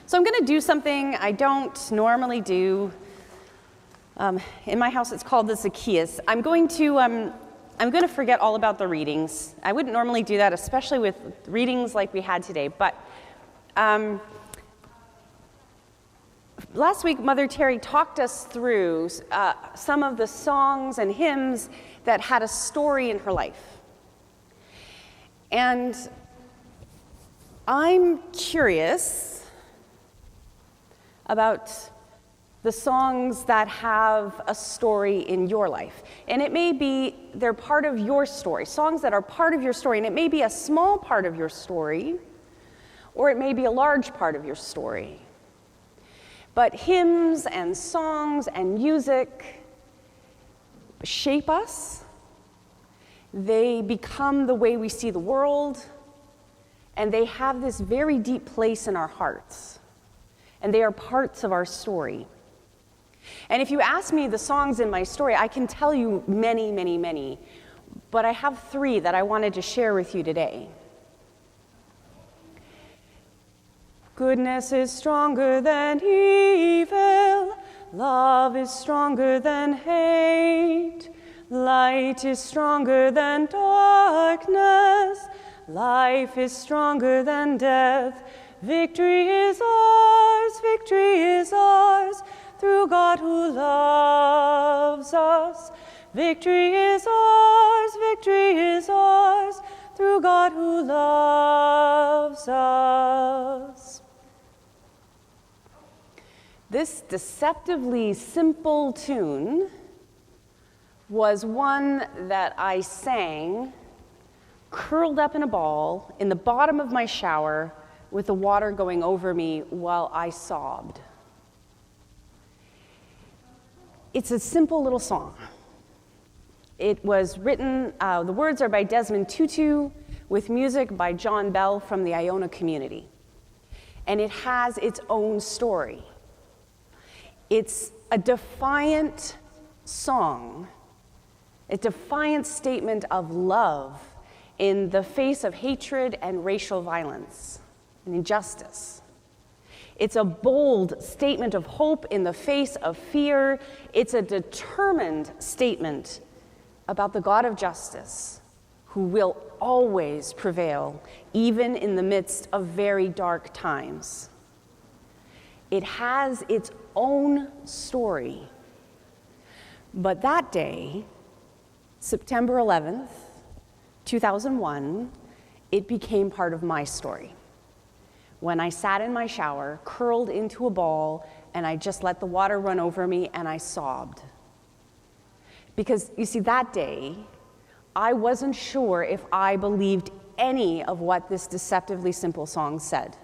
So I'm going to do something I don't normally do. In my house, it's called the Zacchaeus. I'm going to forget all about the readings. I wouldn't normally do that, especially with readings like we had today. But last week, Mother Terry talked us through some of the songs and hymns that had a story in her life. And I'm curious about the songs that have a story in your life. And it may be they're part of your story, songs that are part of your story, and it may be a small part of your story, or it may be a large part of your story. But hymns and songs and music shape us. They become the way we see the world, and they have this very deep place in our hearts. And they are parts of our story. And if you ask me the songs in my story, I can tell you many, many, many. But I have 3 that I wanted to share with you today. Goodness is stronger than evil. Love is stronger than hate. Light is stronger than darkness. Life is stronger than death. Victory is ours, through God who loves us. Victory is ours, through God who loves us. This deceptively simple tune was one that I sang, curled up in a ball, in the bottom of my shower, with the water going over me while I sobbed. It's a simple little song. It was written, the words are by Desmond Tutu, with music by John Bell from the Iona community. And it has its own story. It's a defiant song, a defiant statement of love in the face of hatred and racial violence and injustice. It's a bold statement of hope in the face of fear. It's a determined statement about the God of justice who will always prevail, even in the midst of very dark times. It has its own story. But that day, September 11th, 2001, it became part of my story. When I sat in my shower, curled into a ball, and I just let the water run over me, and I sobbed. Because, you see, that day, I wasn't sure if I believed any of what this deceptively simple song said.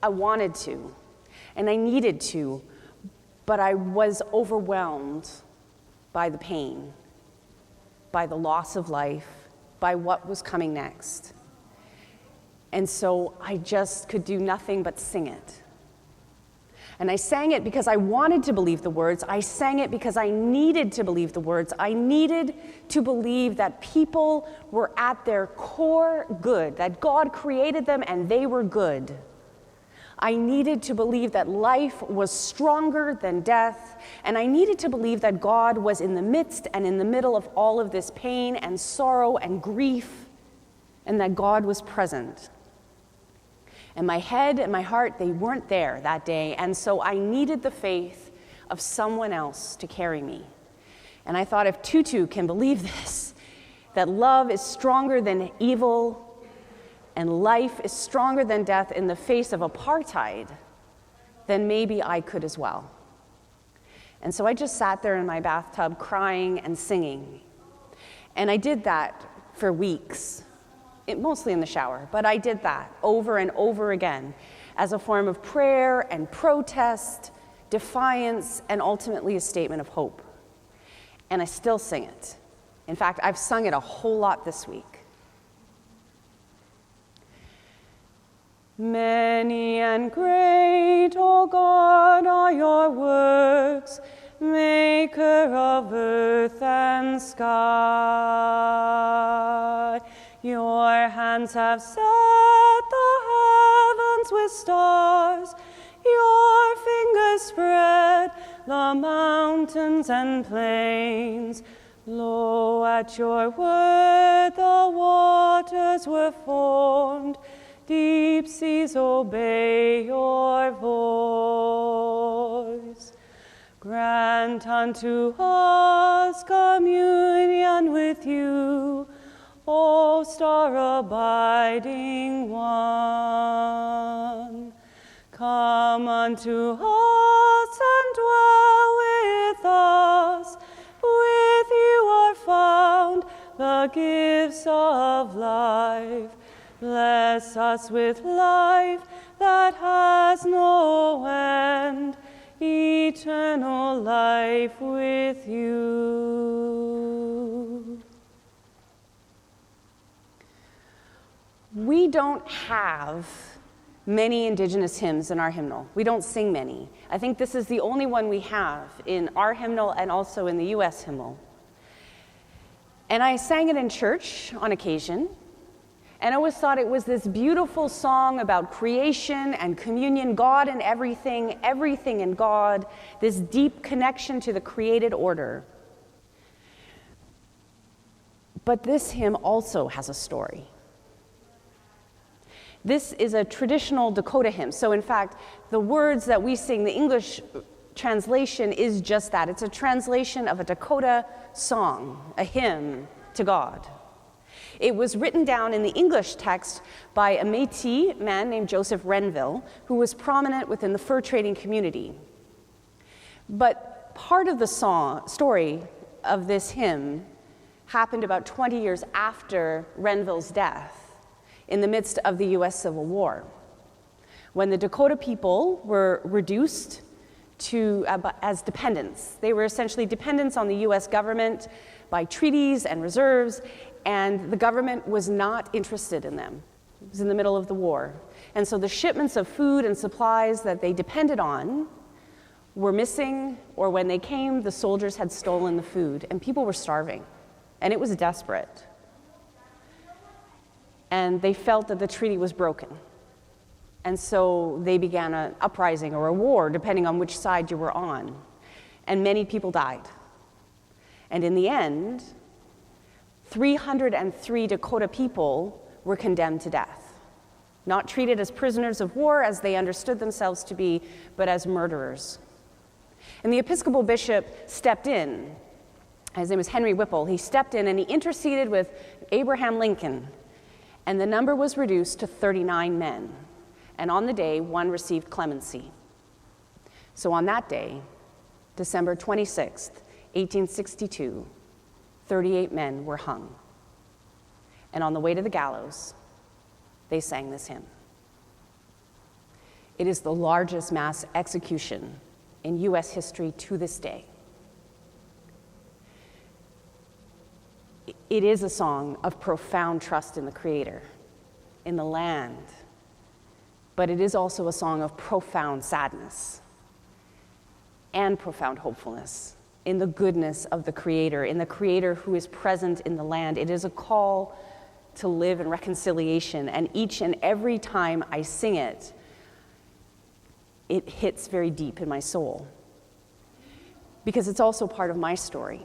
I wanted to, and I needed to, but I was overwhelmed by the pain, by the loss of life, by what was coming next. And so I just could do nothing but sing it. And I sang it because I wanted to believe the words. I sang it because I needed to believe the words. I needed to believe that people were at their core good, that God created them and they were good. I needed to believe that life was stronger than death, and I needed to believe that God was in the midst and in the middle of all of this pain and sorrow and grief, and that God was present. And my head and my heart, they weren't there that day, and so I needed the faith of someone else to carry me. And I thought, if Tutu can believe this, that love is stronger than evil, and life is stronger than death in the face of apartheid, then maybe I could as well. And so I just sat there in my bathtub crying and singing. And I did that for weeks, mostly in the shower, but I did that over and over again as a form of prayer and protest, defiance, and ultimately a statement of hope. And I still sing it. In fact, I've sung it a whole lot this week. Many and great, O God, are your works, maker of earth and sky. Your hands have set the heavens skies with stars. Your fingers spread the mountains and plains. Lo, at your word the waters were formed. Deep seas obey your voice. Grant unto us communion with you, O star abiding one. Come unto us and dwell with us. With you are found the gifts of life. Bless us with life that has no end, eternal life with you. We don't have many Indigenous hymns in our hymnal. We don't sing many. I think this is the only one we have in our hymnal and also in the U.S. hymnal. And I sang it in church on occasion, and I always thought it was this beautiful song about creation and communion, God and everything, everything in God, this deep connection to the created order. But this hymn also has a story. This is a traditional Dakota hymn. So in fact, the words that we sing, the English translation is just that. It's a translation of a Dakota song, a hymn to God. It was written down in the English text by a Métis man named Joseph Renville, who was prominent within the fur trading community. But part of the story of this hymn happened about 20 years after Renville's death, in the midst of the U.S. Civil War, when the Dakota people were reduced to as dependents. They were essentially dependents on the U.S. government by treaties and reserves, and the government was not interested in them. It was in the middle of the war. And so the shipments of food and supplies that they depended on were missing, or when they came, the soldiers had stolen the food, and people were starving, and it was desperate. And they felt that the treaty was broken. And so they began an uprising or a war, depending on which side you were on. And many people died. And in the end, 303 Dakota people were condemned to death. Not treated as prisoners of war as they understood themselves to be, but as murderers. And the Episcopal bishop stepped in. His name was Henry Whipple. He stepped in and he interceded with Abraham Lincoln. And the number was reduced to 39 men. And on the day, one received clemency. So on that day, December 26th, 1862, 38 men were hung. And on the way to the gallows, they sang this hymn. It is the largest mass execution in U.S. history to this day. It is a song of profound trust in the Creator, in the land, but it is also a song of profound sadness and profound hopefulness in the goodness of the Creator, in the Creator who is present in the land. It is a call to live in reconciliation, and each and every time I sing it, it hits very deep in my soul, because it's also part of my story.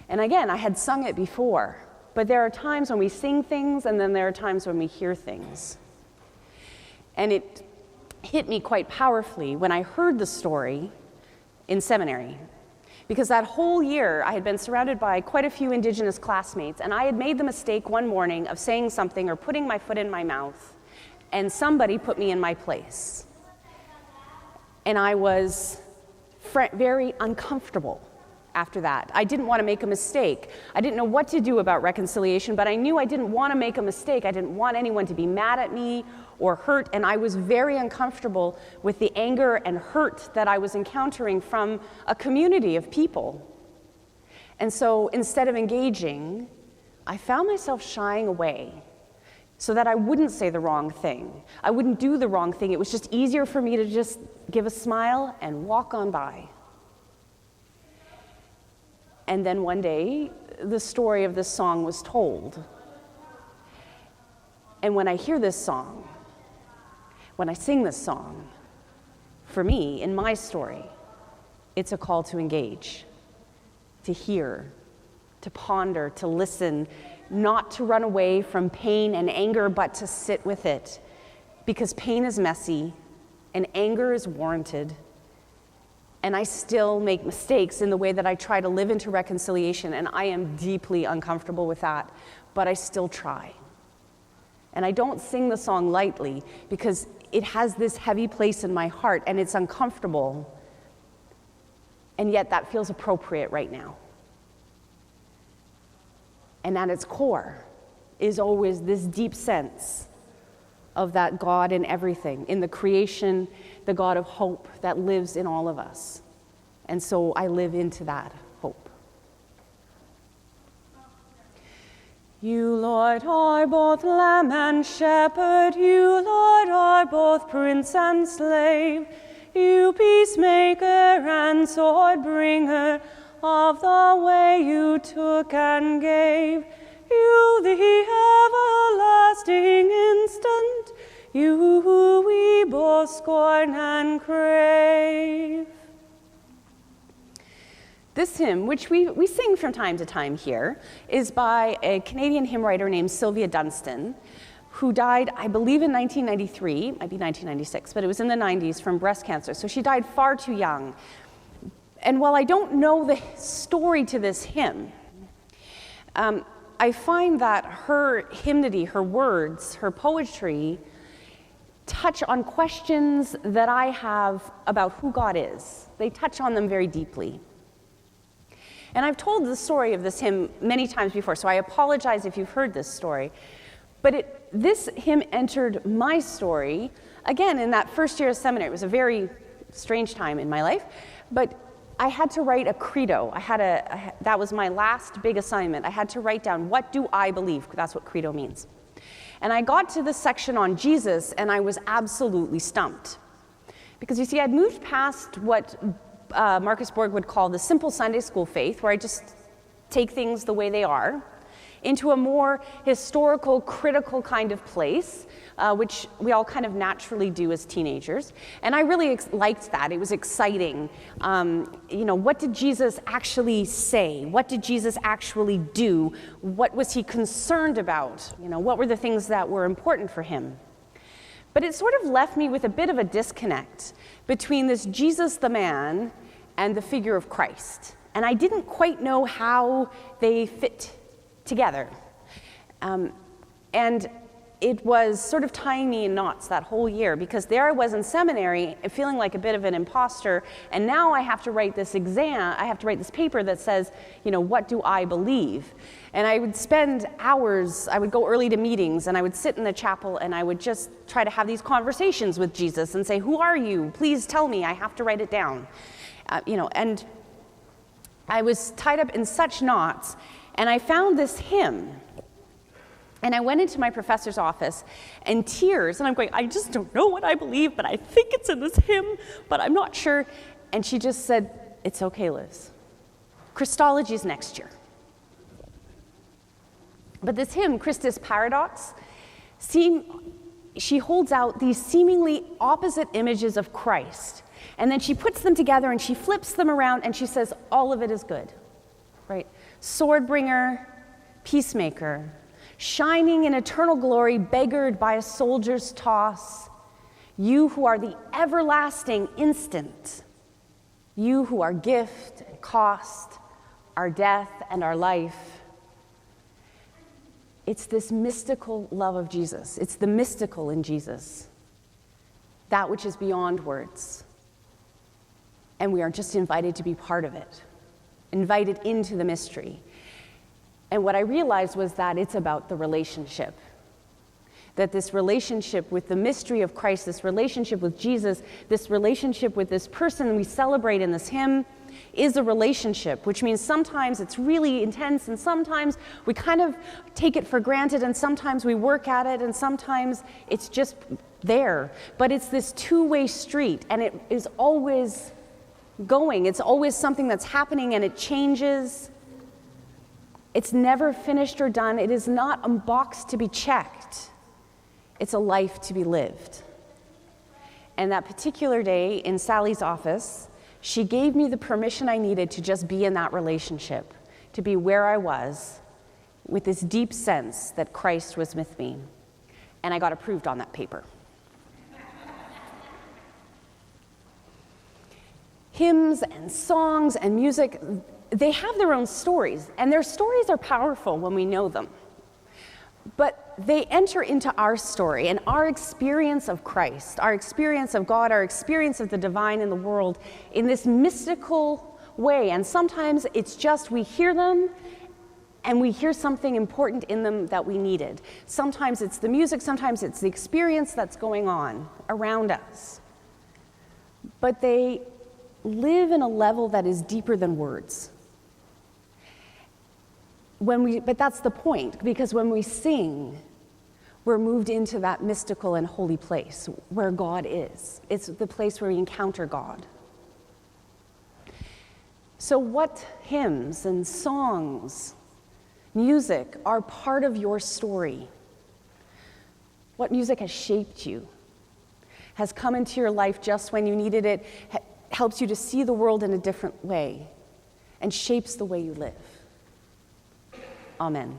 And again, I had sung it before, but there are times when we sing things, and then there are times when we hear things. And it hit me quite powerfully when I heard the story in seminary, because that whole year I had been surrounded by quite a few Indigenous classmates, and I had made the mistake one morning of saying something or putting my foot in my mouth, and somebody put me in my place. And I was very uncomfortable after that. I didn't want to make a mistake. I didn't know what to do about reconciliation, but I knew I didn't want to make a mistake. I didn't want anyone to be mad at me or hurt, and I was very uncomfortable with the anger and hurt that I was encountering from a community of people. And so instead of engaging, I found myself shying away so that I wouldn't say the wrong thing. I wouldn't do the wrong thing. It was just easier for me to just give a smile and walk on by. And then one day, the story of this song was told. And when I hear this song, when I sing this song, for me, in my story, it's a call to engage, to hear, to ponder, to listen, not to run away from pain and anger, but to sit with it. Because pain is messy and anger is warranted. And I still make mistakes in the way that I try to live into reconciliation, and I am deeply uncomfortable with that, but I still try. And I don't sing the song lightly because it has this heavy place in my heart and it's uncomfortable, and yet that feels appropriate right now. And at its core is always this deep sense of that God in everything, in the creation, the God of hope that lives in all of us. And so I live into that hope. You, Lord, are both lamb and shepherd. You, Lord, are both prince and slave. You, peacemaker and sword bringer, of the way you took and gave. You, the everlasting instant, you who we both scorn and crave. This hymn, which we sing from time to time here, is by a Canadian hymn writer named Sylvia Dunstan, who died, I believe, in 1993, might be 1996, but it was in the 90s from breast cancer. So she died far too young. And while I don't know the story to this hymn, I find that her hymnody, her words, her poetry, touch on questions that I have about who God is. They touch on them very deeply. And I've told the story of this hymn many times before, so I apologize if you've heard this story. But this hymn entered my story, again, in that first year of seminary. It was a very strange time in my life, but I had to write a credo. That was my last big assignment. I had to write down, what do I believe? That's what credo means. And I got to this section on Jesus, and I was absolutely stumped. Because you see, I'd moved past what Marcus Borg would call the simple Sunday school faith, where I just take things the way they are, into a more historical, critical kind of place, which we all kind of naturally do as teenagers. And I really liked that. It was exciting. What did Jesus actually say? What did Jesus actually do? What was he concerned about? What were the things that were important for him? But it sort of left me with a bit of a disconnect between this Jesus the man and the figure of Christ. And I didn't quite know how they fit together. And it was sort of tying me in knots that whole year, because there I was in seminary feeling like a bit of an imposter, and now I have to write this paper that says, what do I believe? And I would spend hours, I would go early to meetings, and I would sit in the chapel, and I would just try to have these conversations with Jesus and say, who are you? Please tell me, I have to write it down. And I was tied up in such knots, and I found this hymn. And I went into my professor's office in tears, and I'm going, I just don't know what I believe, but I think it's in this hymn, but I'm not sure. And she just said, it's okay, Liz. Christology's next year. But this hymn, Christus Paradox, she holds out these seemingly opposite images of Christ. And then she puts them together and she flips them around and she says, all of it is good, right? Sword bringer, peacemaker, shining in eternal glory, beggared by a soldier's toss. You who are the everlasting instant, you who are gift and cost, our death and our life. It's this mystical love of Jesus. It's the mystical in Jesus, that which is beyond words. And we are just invited to be part of it, invited into the mystery. And what I realized was that it's about the relationship. That this relationship with the mystery of Christ, this relationship with Jesus, this relationship with this person we celebrate in this hymn is a relationship, which means sometimes it's really intense and sometimes we kind of take it for granted and sometimes we work at it and sometimes it's just there. But it's this two-way street and it is always going. It's always something that's happening and it changes. It's never finished or done. It is not a box to be checked. It's a life to be lived. And that particular day in Sally's office, she gave me the permission I needed to just be in that relationship, to be where I was, with this deep sense that Christ was with me. And I got approved on that paper. Hymns and songs and music, they have their own stories, and their stories are powerful when we know them. But they enter into our story and our experience of Christ, our experience of God, our experience of the divine in the world in this mystical way. And sometimes it's just we hear them and we hear something important in them that we needed. Sometimes it's the music, sometimes it's the experience that's going on around us. But they live in a level that is deeper than words. But that's the point, because when we sing, we're moved into that mystical and holy place where God is. It's the place where we encounter God. So what hymns and songs, music are part of your story? What music has shaped you, has come into your life just when you needed it, helps you to see the world in a different way, and shapes the way you live? Amen.